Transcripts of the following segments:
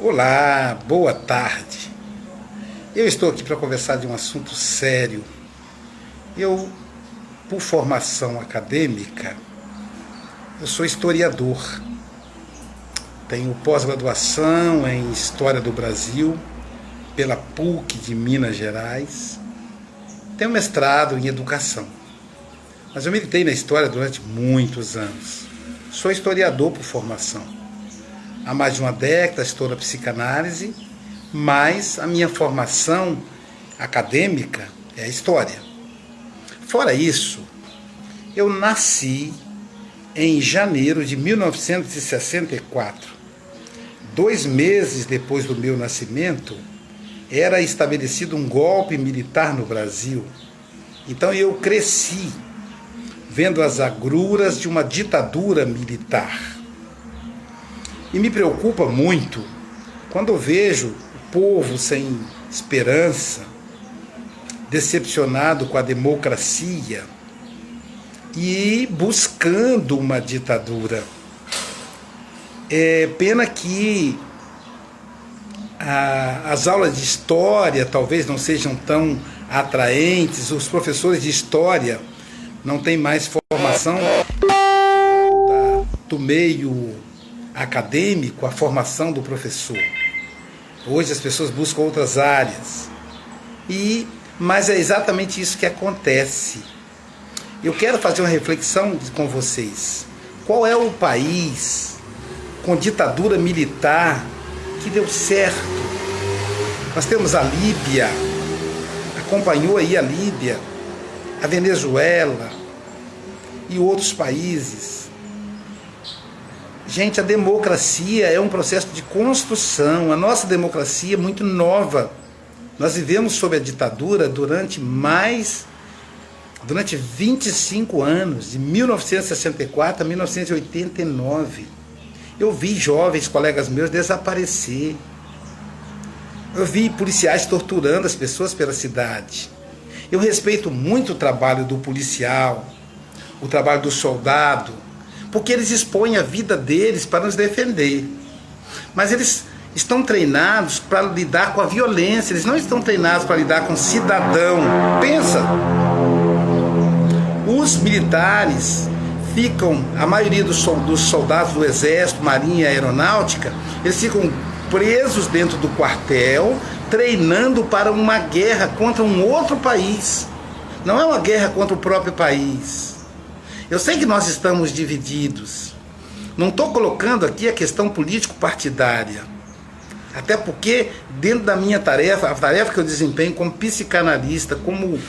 Olá, boa tarde. Eu estou aqui para conversar de um assunto sério. Eu, por formação acadêmica, eu sou historiador. Tenho pós-graduação em História do Brasil pela PUC de Minas Gerais. Tenho mestrado em Educação. Mas eu militei na história durante muitos anos. Sou historiador por formação. Há mais de uma década estou na psicanálise, mas a minha formação acadêmica é a história. Fora isso, eu nasci em janeiro de 1964. 2 meses depois do meu nascimento, era estabelecido um golpe militar no Brasil. Então eu cresci vendo as agruras de uma ditadura militar. E me preocupa muito quando eu vejo o povo sem esperança, decepcionado com a democracia e buscando uma ditadura. É pena que as aulas de história talvez não sejam tão atraentes, os professores de história não têm mais formação do meio acadêmico, a formação do professor. Hoje as pessoas buscam outras áreas. Mas é exatamente isso que acontece. Eu quero fazer uma reflexão com vocês. Qual é o país com ditadura militar que deu certo? Nós temos a Líbia, acompanhou aí a Líbia, a Venezuela e outros países. Gente, a democracia é um processo de construção. A nossa democracia é muito nova. Nós vivemos sob a ditadura durante 25 anos, de 1964 a 1989. Eu vi jovens colegas meus desaparecer. Eu vi policiais torturando as pessoas pela cidade. Eu respeito muito o trabalho do policial, o trabalho do soldado, porque eles expõem a vida deles para nos defender. Mas eles estão treinados para lidar com a violência, eles não estão treinados para lidar com o cidadão. Pensa, os militares ficam, a maioria dos soldados do Exército, Marinha e Aeronáutica, eles ficam presos dentro do quartel, treinando para uma guerra contra um outro país. Não é uma guerra contra o próprio país. Eu sei que nós estamos divididos. Não estou colocando aqui a questão político-partidária. Até porque, dentro da minha tarefa, a tarefa que eu desempenho como psicanalista, como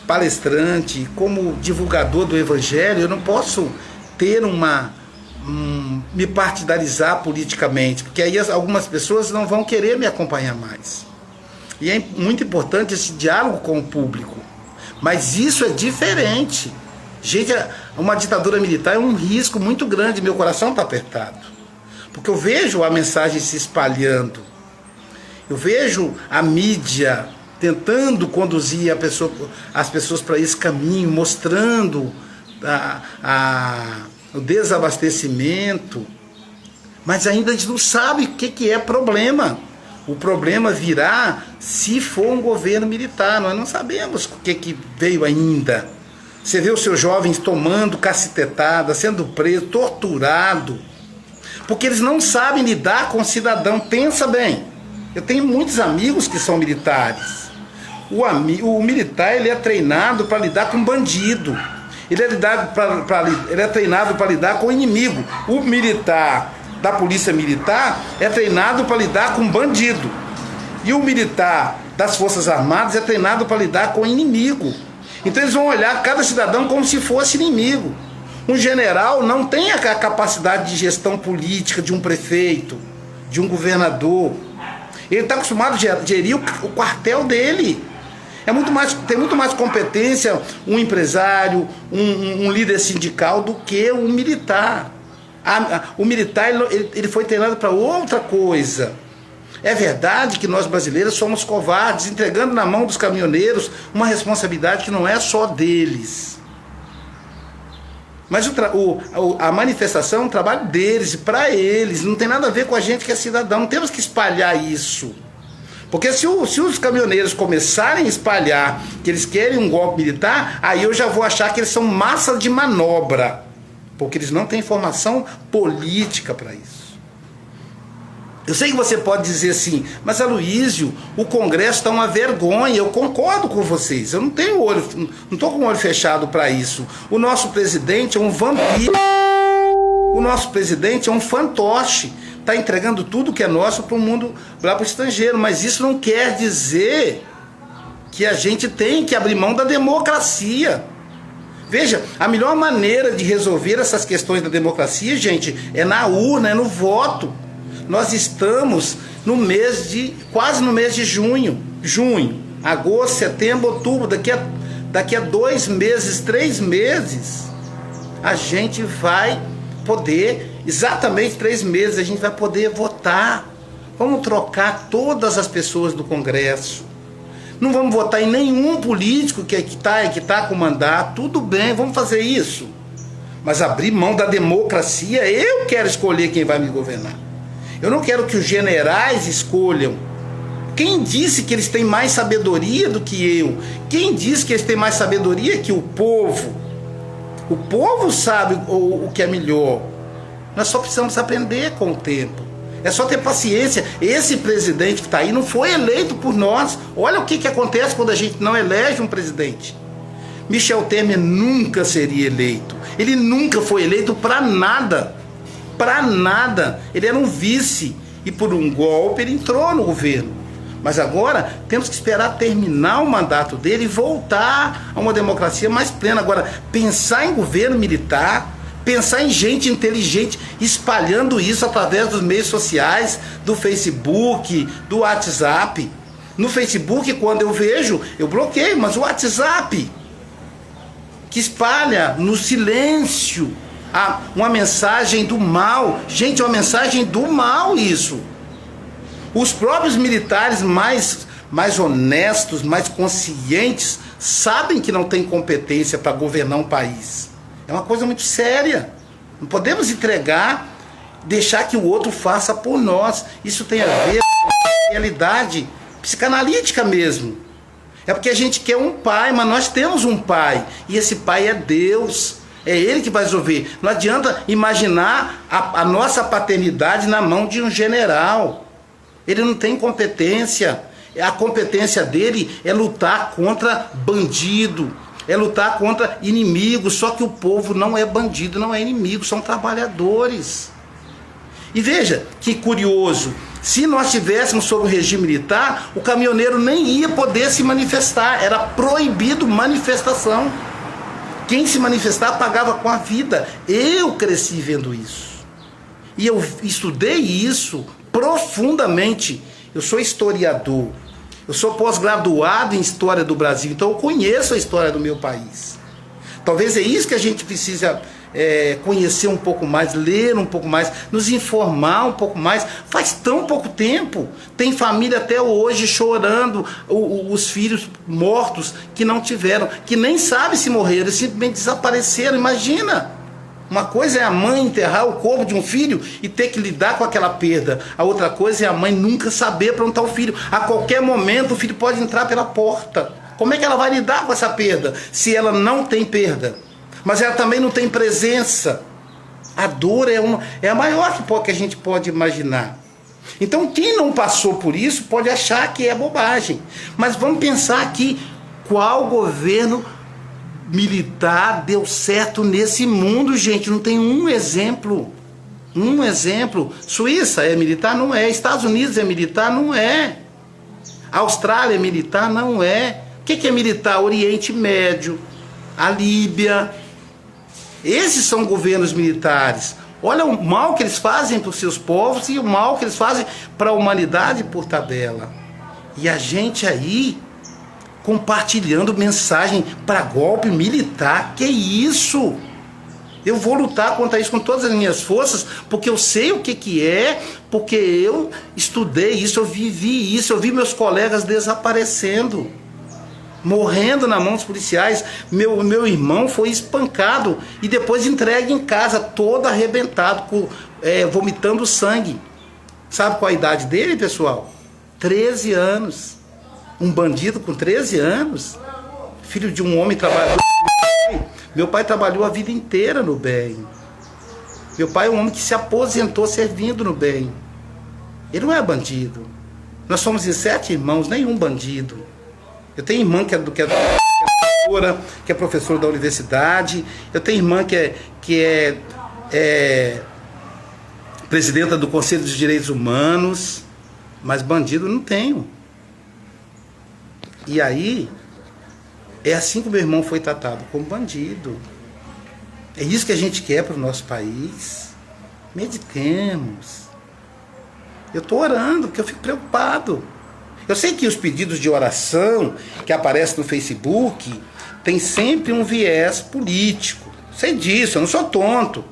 palestrante, como divulgador do Evangelho, eu não posso ter me partidarizar politicamente, porque aí algumas pessoas não vão querer me acompanhar mais. E é muito importante esse diálogo com o público. Mas isso é diferente. Gente, uma ditadura militar é um risco muito grande, meu coração está apertado. Porque eu vejo a mensagem se espalhando. Eu vejo a mídia tentando conduzir as pessoas para esse caminho, mostrando o desabastecimento. Mas ainda a gente não sabe o que é problema. O problema virá se for um governo militar. Nós não sabemos o que veio ainda. Você vê os seus jovens tomando cacetetada, sendo preso, torturado, porque eles não sabem lidar com o cidadão. Pensa bem, eu tenho muitos amigos que são militares. O militar, ele é treinado para lidar com bandido, ele é treinado para lidar com o inimigo. O militar da polícia militar é treinado para lidar com bandido, e o militar das Forças Armadas é treinado para lidar com o inimigo. Então eles vão olhar cada cidadão como se fosse inimigo. Um general não tem a capacidade de gestão política de um prefeito, de um governador. Ele está acostumado a gerir o quartel dele. Tem muito mais competência um empresário, um líder sindical do que um militar. O militar ele foi treinado para outra coisa. É verdade que nós brasileiros somos covardes, entregando na mão dos caminhoneiros uma responsabilidade que não é só deles. Mas a manifestação é um trabalho deles, para eles, não tem nada a ver com a gente que é cidadão, não temos que espalhar isso. Porque se os caminhoneiros começarem a espalhar que eles querem um golpe militar, aí eu já vou achar que eles são massa de manobra, porque eles não têm formação política para isso. Eu sei que você pode dizer assim, mas Aloysio, o Congresso está uma vergonha. Eu concordo com vocês, eu não tenho olho, não estou com o olho fechado para isso. O nosso presidente é um vampiro, o nosso presidente é um fantoche, está entregando tudo que é nosso para o mundo, lá para o estrangeiro, mas isso não quer dizer que a gente tem que abrir mão da democracia. Veja, a melhor maneira de resolver essas questões da democracia, gente, é na urna, é no voto. Nós estamos no quase no mês de junho, agosto, setembro, outubro, daqui a 2 meses, 3 meses, a gente vai poder, exatamente 3 meses, a gente vai poder votar. Vamos trocar todas as pessoas do Congresso. Não vamos votar em nenhum político que está com mandato, tudo bem, vamos fazer isso. Mas abrir mão da democracia, eu quero escolher quem vai me governar. Eu não quero que os generais escolham. Quem disse que eles têm mais sabedoria do que eu? Quem disse que eles têm mais sabedoria que o povo? O povo sabe o que é melhor. Nós só precisamos aprender com o tempo. É só ter paciência. Esse presidente que está aí não foi eleito por nós. Olha o que acontece quando a gente não elege um presidente. Michel Temer nunca seria eleito. Ele nunca foi eleito para nada. Para nada. Ele era um vice e por um golpe ele entrou no governo. Mas agora temos que esperar terminar o mandato dele e voltar a uma democracia mais plena. Agora, pensar em governo militar, pensar em gente inteligente espalhando isso através dos meios sociais, do Facebook, do WhatsApp. No Facebook, quando eu vejo, eu bloqueio, mas o WhatsApp que espalha no silêncio uma mensagem do mal. Gente, é uma mensagem do mal isso. Os próprios militares mais honestos, mais conscientes, sabem que não tem competência para governar um país. É uma coisa muito séria. Não podemos deixar que o outro faça por nós. Isso tem a ver com a realidade psicanalítica mesmo. É porque a gente quer um pai, mas nós temos um pai. E esse pai é Deus. É Ele que vai resolver. Não adianta imaginar a nossa paternidade na mão de um general. Ele não tem competência. A competência dele é lutar contra bandido, é lutar contra inimigos. Só que o povo não é bandido, não é inimigo, são trabalhadores. E veja que curioso, se nós tivéssemos sob o regime militar, o caminhoneiro nem ia poder se manifestar, era proibido manifestação. Quem se manifestar pagava com a vida. Eu cresci vendo isso. E eu estudei isso profundamente. Eu sou historiador. Eu sou pós-graduado em História do Brasil. Então eu conheço a história do meu país. Talvez é isso que a gente precisa conhecer um pouco mais, ler um pouco mais, nos informar um pouco mais. Faz tão pouco tempo. Tem família até hoje chorando os filhos mortos que não tiveram, que nem sabe se morreram, eles simplesmente desapareceram. Imagina! Uma coisa é a mãe enterrar o corpo de um filho e ter que lidar com aquela perda. A outra coisa é a mãe nunca saber para onde está o filho. A qualquer momento o filho pode entrar pela porta. Como é que ela vai lidar com essa perda se ela não tem perda? Mas ela também não tem presença. A dor é a maior que a gente pode imaginar. Então quem não passou por isso pode achar que é bobagem. Mas vamos pensar aqui, qual governo militar deu certo nesse mundo, gente? Não tem um exemplo. Um exemplo. Suíça é militar? Não é. Estados Unidos é militar? Não é. Austrália é militar? Não é. O que é militar? Oriente Médio, a Líbia. Esses são governos militares. Olha o mal que eles fazem para os seus povos e o mal que eles fazem para a humanidade por tabela. E a gente aí compartilhando mensagem para golpe militar. Que isso? Eu vou lutar contra isso com todas as minhas forças, porque eu sei o que é, porque eu estudei isso, eu vivi isso, eu vi meus colegas desaparecendo. morrendo na mão dos policiais. Meu irmão foi espancado e depois entregue em casa, todo arrebentado, vomitando sangue. Sabe qual a idade dele, pessoal? 13 anos. Um bandido com 13 anos, filho de um homem trabalhador. Meu pai trabalhou a vida inteira no bem. Meu pai é um homem que se aposentou servindo no bem. Ele não é bandido. Nós somos em 7 irmãos, nenhum bandido. Eu tenho irmã que é professora da universidade. Eu tenho irmã que é presidenta do Conselho dos Direitos Humanos. Mas bandido não tenho. E aí, é assim que meu irmão foi tratado, como bandido. É isso que a gente quer para o nosso país. Meditemos. Eu estou orando, porque eu fico preocupado. Eu sei que os pedidos de oração que aparecem no Facebook tem sempre um viés político. Sei disso, eu não sou tonto.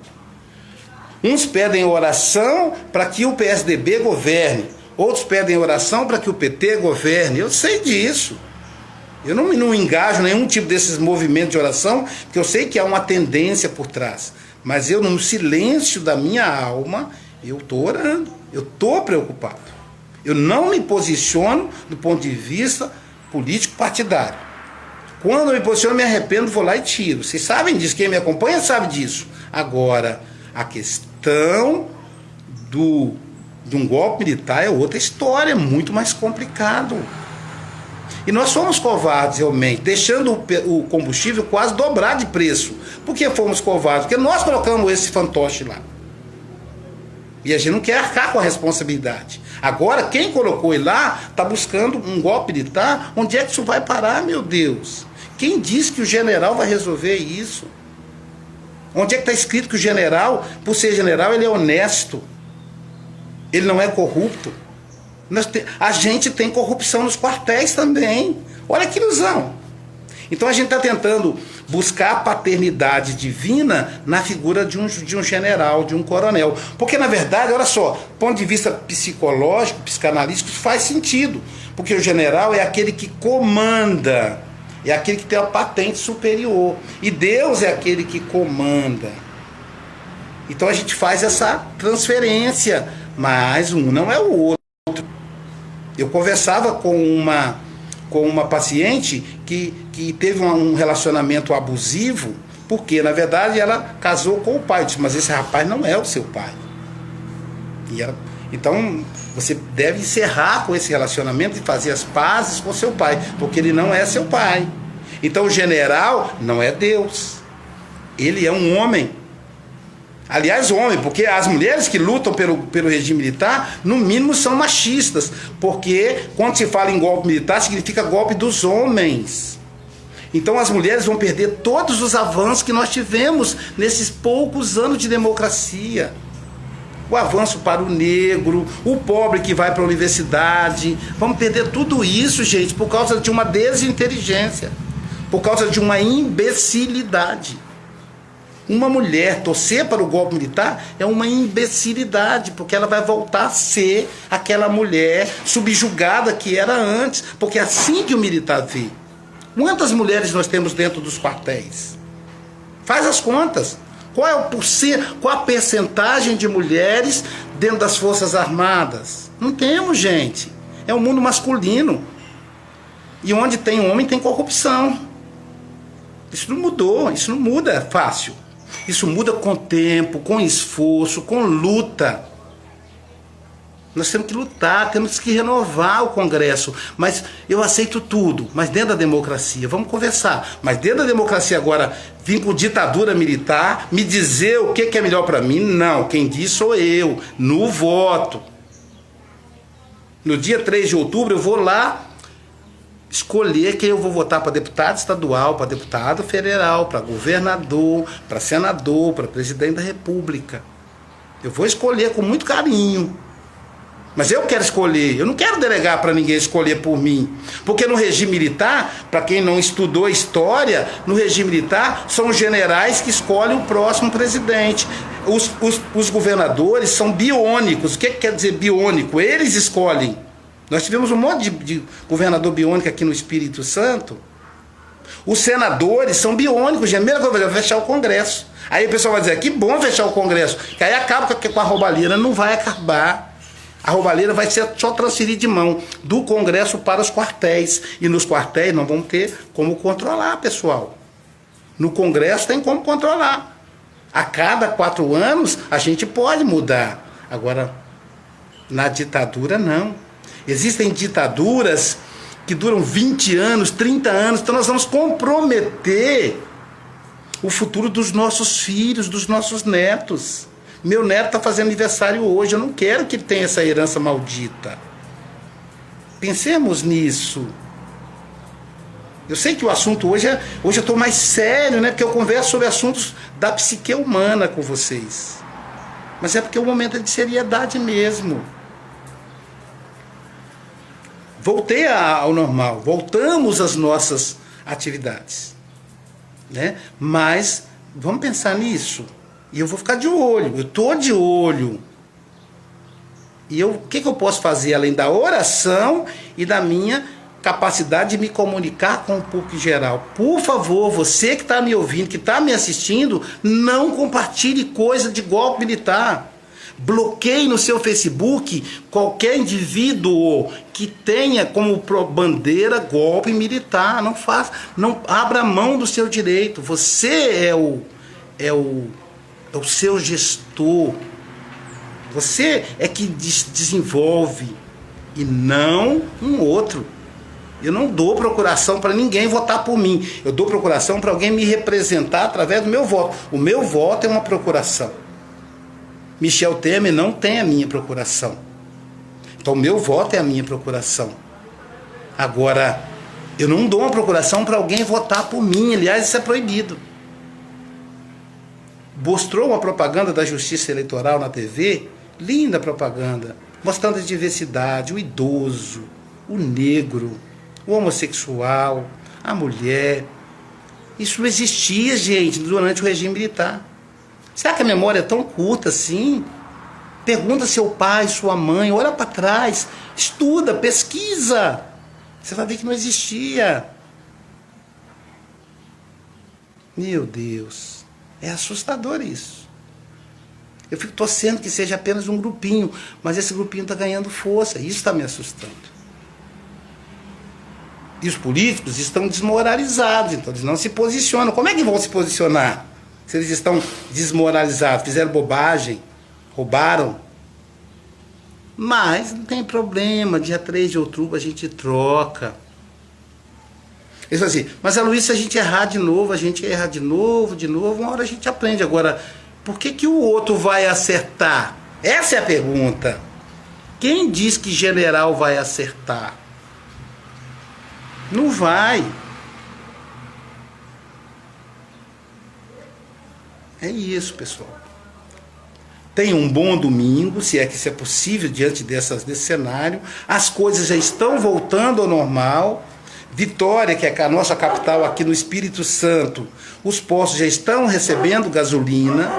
Uns pedem oração para que o PSDB governe. Outros pedem oração para que o PT governe. Eu sei disso. Eu não engajo nenhum tipo desses movimentos de oração, porque eu sei que há uma tendência por trás. Mas eu, no silêncio da minha alma, eu estou orando. Eu estou preocupado. Eu não me posiciono do ponto de vista político partidário. Quando eu me posiciono, eu me arrependo, vou lá e tiro. Vocês sabem disso, quem me acompanha sabe disso. Agora, a questão de um golpe militar é outra história, é muito mais complicado. E nós fomos covardes realmente, deixando o combustível quase dobrar de preço. Por que fomos covardes? Porque nós colocamos esse fantoche lá. E a gente não quer arcar com a responsabilidade. Agora, quem colocou ele lá está buscando um golpe militar. Onde é que isso vai parar, meu Deus? Quem disse que o general vai resolver isso? Onde é que está escrito que o general, por ser general, ele é honesto? Ele não é corrupto? A gente tem corrupção nos quartéis também. Olha que ilusão. Então a gente está tentando buscar a paternidade divina na figura de um general, de um coronel. Porque, na verdade, olha só, do ponto de vista psicológico, psicanalítico, isso faz sentido. Porque o general é aquele que comanda, é aquele que tem a patente superior. E Deus é aquele que comanda. Então a gente faz essa transferência, mas um não é o outro. Eu conversava com uma paciente que teve um relacionamento abusivo, porque, na verdade, ela casou com o pai. Eu disse, mas esse rapaz não é o seu pai. Então, você deve encerrar com esse relacionamento e fazer as pazes com seu pai, porque ele não é seu pai. Então, o general não é Deus. Ele é um homem. Aliás, homem, porque as mulheres que lutam pelo regime militar, no mínimo são machistas, porque quando se fala em golpe militar, significa golpe dos homens. Então as mulheres vão perder todos os avanços que nós tivemos nesses poucos anos de democracia. O avanço para o negro, o pobre que vai para a universidade. Vamos perder tudo isso, gente, por causa de uma desinteligência, por causa de uma imbecilidade. Uma mulher torcer para o golpe militar é uma imbecilidade, porque ela vai voltar a ser aquela mulher subjugada que era antes, porque é assim que o militar vê. Quantas mulheres nós temos dentro dos quartéis? Faz as contas. Qual a percentagem de mulheres dentro das Forças Armadas? Não temos, gente. É um mundo masculino. E onde tem homem tem corrupção. Isso não mudou, isso não muda fácil. Isso muda com tempo, com esforço, com luta. Nós temos que lutar, temos que renovar o Congresso. Mas eu aceito tudo, mas dentro da democracia, vamos conversar. Mas dentro da democracia agora, vir com ditadura militar, me dizer o que é melhor para mim? Não, quem diz sou eu, no voto. No dia 3 de outubro eu vou lá escolher quem eu vou votar para deputado estadual, para deputado federal, para governador, para senador, para presidente da República. Eu vou escolher com muito carinho. Mas eu quero escolher, eu não quero delegar para ninguém escolher por mim. Porque no regime militar, para quem não estudou história, no regime militar são os generais que escolhem o próximo presidente. Os governadores são biônicos. O que quer dizer biônico? Eles escolhem. Nós tivemos um monte de governador biônico aqui no Espírito Santo. Os senadores são biônicos, gente. Primeira coisa, vai fechar o Congresso. Aí o pessoal vai dizer, que bom fechar o Congresso, que aí acaba com a roubalheira. Não vai acabar. A roubalheira vai ser só transferir de mão do Congresso para os quartéis. E nos quartéis não vamos ter como controlar, pessoal. No Congresso tem como controlar. A cada 4 anos a gente pode mudar. Agora, na ditadura não. Existem ditaduras que duram 20 anos, 30 anos. Então nós vamos comprometer o futuro dos nossos filhos, dos nossos netos. Meu neto está fazendo aniversário hoje, eu não quero que tenha essa herança maldita. Pensemos nisso. Eu sei que o assunto hoje eu estou mais sério, né? Porque eu converso sobre assuntos da psique humana com vocês. Mas é porque o momento é de seriedade mesmo. Voltei ao normal, voltamos às nossas atividades, né? Mas vamos pensar nisso. E eu vou ficar de olho, eu estou de olho. E o que eu posso fazer além da oração e da minha capacidade de me comunicar com o público em geral? Por favor, você que está me ouvindo, que está me assistindo, não compartilhe coisa de golpe militar. Bloqueie no seu Facebook qualquer indivíduo que tenha como bandeira golpe militar. Não faça, não abra mão do seu direito. Você é o seu gestor. Você é que desenvolve e não um outro. Eu não dou procuração para ninguém votar por mim. Eu dou procuração para alguém me representar através do meu voto. O meu voto é uma procuração. Michel Temer não tem a minha procuração. Então o meu voto é a minha procuração. Agora, eu não dou uma procuração para alguém votar por mim. Aliás, isso é proibido. Mostrou uma propaganda da Justiça Eleitoral na TV, linda propaganda, mostrando a diversidade, o idoso, o negro, o homossexual, a mulher. Isso não existia, gente, durante o regime militar. Será que a memória é tão curta assim? Pergunta seu pai, sua mãe, olha para trás, estuda, pesquisa. Você vai ver que não existia. Meu Deus. É assustador isso. Eu fico torcendo que seja apenas um grupinho, mas esse grupinho está ganhando força. Isso está me assustando. E os políticos estão desmoralizados, então eles não se posicionam. Como é que vão se posicionar? Se eles estão desmoralizados, fizeram bobagem, roubaram. Mas não tem problema, dia 3 de outubro a gente troca. Eles falam assim, mas Aloysio, se a gente errar de novo, a gente erra de novo, uma hora a gente aprende. Agora, por que o outro vai acertar? Essa é a pergunta. Quem diz que general vai acertar? Não vai. É isso, pessoal. Tenha um bom domingo, se é que isso é possível diante desse cenário. As coisas já estão voltando ao normal. Vitória, que é a nossa capital aqui no Espírito Santo, os postos já estão recebendo gasolina.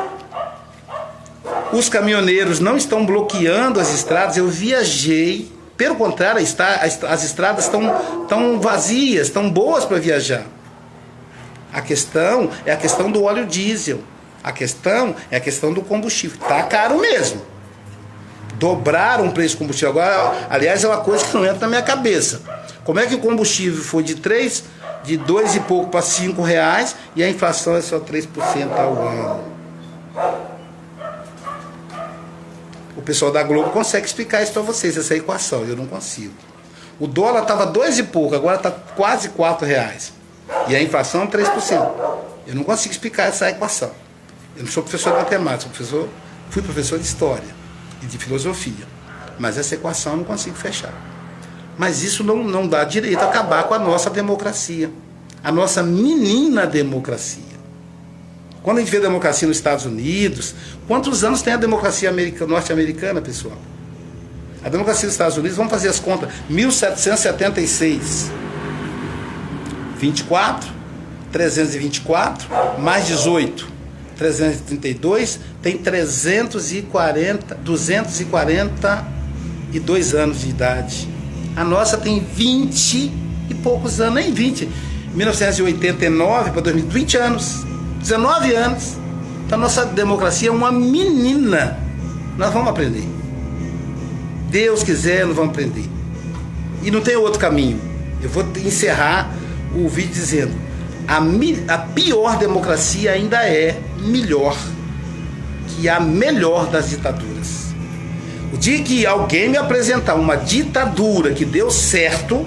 Os caminhoneiros não estão bloqueando as estradas. Eu viajei, pelo contrário, as estradas estão vazias, estão boas para viajar. A questão é a questão do óleo diesel. A questão é a questão do combustível. Está caro mesmo. Dobraram o preço do combustível. Agora, aliás, é uma coisa que não entra na minha cabeça. Como é que o combustível foi de 2 e pouco para 5 reais e a inflação é só 3% ao ano? O pessoal da Globo consegue explicar isso para vocês, essa equação. Eu não consigo. O dólar estava 2 e pouco, agora está quase 4 reais. E a inflação é 3%. Eu não consigo explicar essa equação. Eu não sou professor de matemática, fui professor de história e de filosofia. Mas essa equação eu não consigo fechar. Mas isso não dá direito a acabar com a nossa democracia. A nossa menina democracia. Quando a gente vê a democracia nos Estados Unidos, quantos anos tem a democracia norte-americana, pessoal? A democracia dos Estados Unidos, vamos fazer as contas, 1776. 24, 324, mais 18, 332, tem 242 anos de idade. A nossa tem 20 e poucos anos, nem 20. 1989 para 2000, 20 anos, 19 anos. Então, nossa democracia é uma menina. Nós vamos aprender. Deus quiser, nós vamos aprender. E não tem outro caminho. Eu vou encerrar o vídeo dizendo: a pior democracia ainda é melhor que a melhor das ditaduras. O dia que alguém me apresentar uma ditadura que deu certo,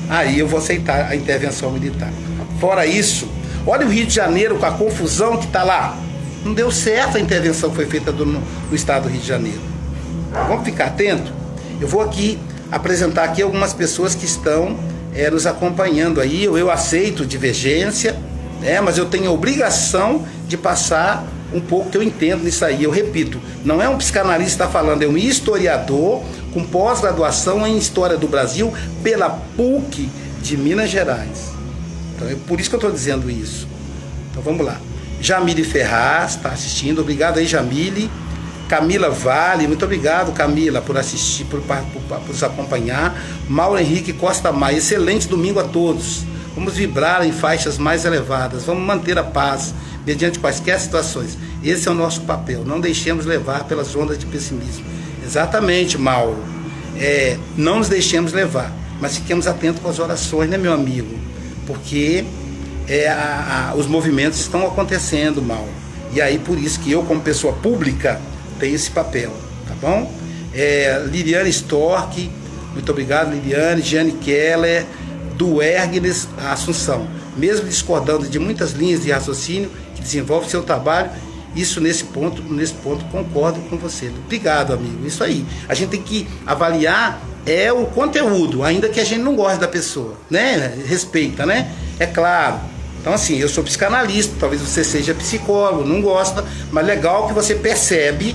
aí eu vou aceitar a intervenção militar. Fora isso, olha o Rio de Janeiro com a confusão que está lá. Não deu certo a intervenção que foi feita no estado do Rio de Janeiro. Vamos ficar atento? Eu vou aqui apresentar aqui algumas pessoas que estão nos acompanhando aí. Eu aceito divergência, mas eu tenho a obrigação de passar um pouco que eu entendo nisso aí. Eu repito, não é um psicanalista que está falando, é um historiador com pós-graduação em História do Brasil pela PUC de Minas Gerais. Então é por isso que eu estou dizendo isso. Então vamos lá. Jamile Ferraz está assistindo, obrigado aí, Jamile. Camila Vale, muito obrigado, Camila, por assistir, por nos acompanhar. Mauro Henrique Costa Maia, excelente domingo a todos. Vamos vibrar em faixas mais elevadas, vamos manter a paz mediante quaisquer situações. Esse é o nosso papel, não deixemos levar pelas ondas de pessimismo. Exatamente, Mauro. Não nos deixemos levar, mas fiquemos atentos com as orações, né, meu amigo? Porque os movimentos estão acontecendo, Mauro. E aí, por isso que eu, como pessoa pública, tenho esse papel, tá bom? Liliane Stork, muito obrigado, Liliane. Giane Keller, do Ergnes Assunção. Mesmo discordando de muitas linhas de raciocínio que desenvolve seu trabalho, isso nesse ponto concordo com você. Obrigado, amigo. Isso aí. A gente tem que avaliar o conteúdo, ainda que a gente não goste da pessoa, né? Respeita, né? É claro. Então, assim, eu sou psicanalista, talvez você seja psicólogo, não gosta, mas legal que você percebe,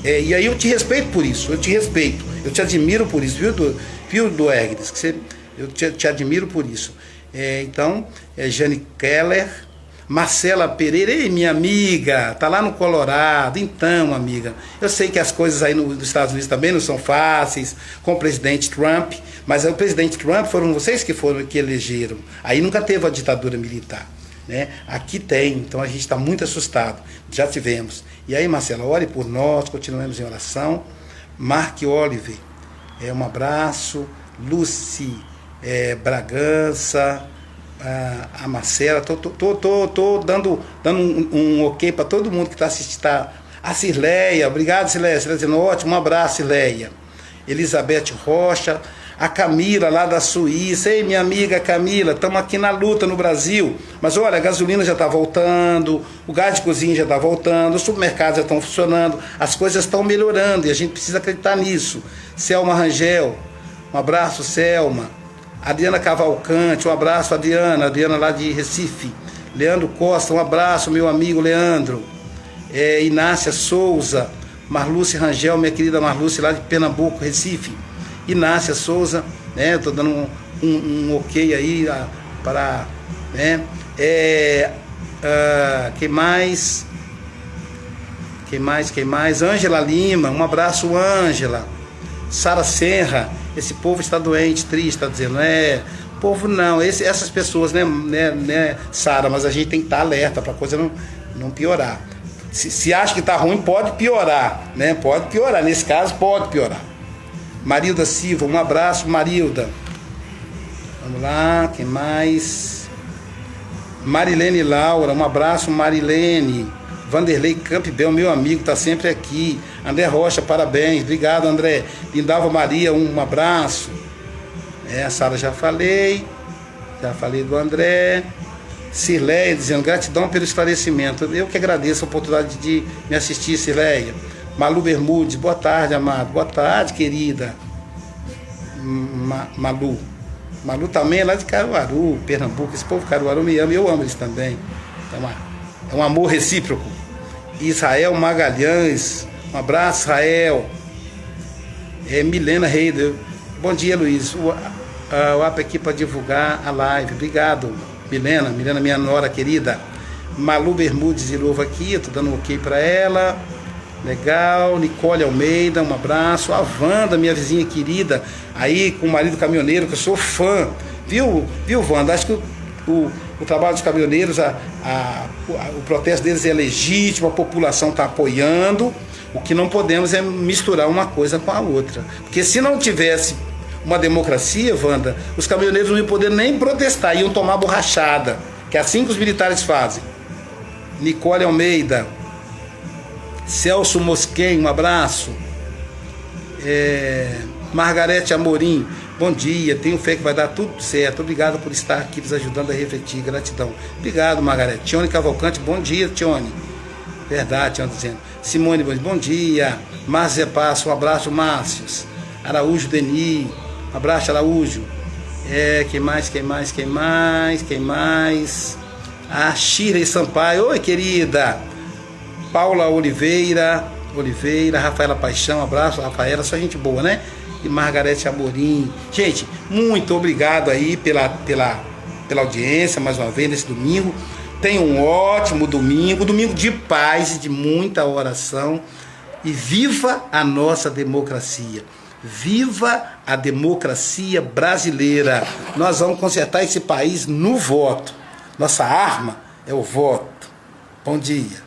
e aí eu te respeito por isso, eu te admiro por isso, viu, do Ergnes, eu te admiro por isso. Então, Jane Keller, Marcela Pereira, ei, minha amiga, tá lá no Colorado. Então, amiga, eu sei que as coisas aí nos Estados Unidos também não são fáceis, com o presidente Trump, mas o presidente Trump foram vocês que elegeram. Aí nunca teve a ditadura militar, né? Aqui tem, então a gente está muito assustado, já tivemos. E aí, Marcela, ore por nós, continuemos em oração. Mark Oliver, um abraço. Lucy Bragança, a Marcela, tô dando um ok para todo mundo que está assistindo. A Cirleia, obrigado, Cirleia, dizendo ótimo, um abraço, Cirleia. Elizabeth Rocha, a Camila lá da Suíça. Ei, minha amiga Camila, estamos aqui na luta no Brasil, mas olha, a gasolina já está voltando, o gás de cozinha já está voltando, os supermercados já estão funcionando, as coisas estão melhorando e a gente precisa acreditar nisso. Selma Rangel, um abraço, Selma. Adriana Cavalcante, um abraço, Adriana lá de Recife. Leandro Costa, um abraço, meu amigo Leandro. Inácia Souza, Marluce Rangel, minha querida Marluce, lá de Pernambuco, Recife. Inácia Souza, né? Estou dando um ok aí para, né? Quem mais? Ângela Lima, um abraço, Ângela. Sara Serra, esse povo está doente, triste, está dizendo, povo não, essas pessoas, né, Sara, mas a gente tem que estar alerta para a coisa não piorar. Se acha que está ruim, pode piorar, né? Pode piorar, nesse caso pode piorar. Marilda Silva, um abraço, Marilda. Vamos lá, quem mais? Marilene Laura, um abraço, Marilene. Vanderlei Campbell, meu amigo, está sempre aqui. André Rocha, parabéns, obrigado, André. Lindalva Maria, um abraço. A Sara já falei do André. Cirleia dizendo, gratidão pelo esclarecimento. Eu que agradeço a oportunidade de me assistir, Cirleia. Malu Bermudes, boa tarde, amado. Boa tarde, querida. Malu também é lá de Caruaru, Pernambuco. Esse povo de Caruaru me ama, eu amo eles também. É um amor recíproco. Israel Magalhães, um abraço, Israel. Milena Reider, bom dia, Luiz. O app aqui para divulgar a live. Obrigado, Milena, minha nora querida. Malu Bermudes de novo aqui, eu tô dando um ok para ela. Legal. Nicole Almeida, um abraço. A Wanda, minha vizinha querida, aí com o marido caminhoneiro, que eu sou fã. Viu, Wanda? Acho que o trabalho dos caminhoneiros, o protesto deles é legítimo, a população está apoiando. O que não podemos é misturar uma coisa com a outra. Porque se não tivesse uma democracia, Wanda, os caminhoneiros não iam poder nem protestar, iam tomar borrachada, que é assim que os militares fazem. Nicole Almeida, Celso Mosquen, um abraço. Margarete Amorim, bom dia, tenho fé que vai dar tudo certo, obrigado por estar aqui nos ajudando a refletir, gratidão. Obrigado, Margarete. Tione Cavalcante, bom dia, Tione. Verdade, Tione dizendo. Simone, bom dia. Márcio Zé Passo, um abraço, Márcios. Araújo Deni, um abraço, Araújo. Quem mais? A Shirley Sampaio, oi, querida. Paula Oliveira, Rafaela Paixão, abraço, Rafaela, só gente boa, né? E Margarete Amorim. Gente, muito obrigado aí pela audiência, mais uma vez, nesse domingo. Tenha um ótimo domingo de paz e de muita oração. E viva a nossa democracia. Viva a democracia brasileira. Nós vamos consertar esse país no voto. Nossa arma é o voto. Bom dia.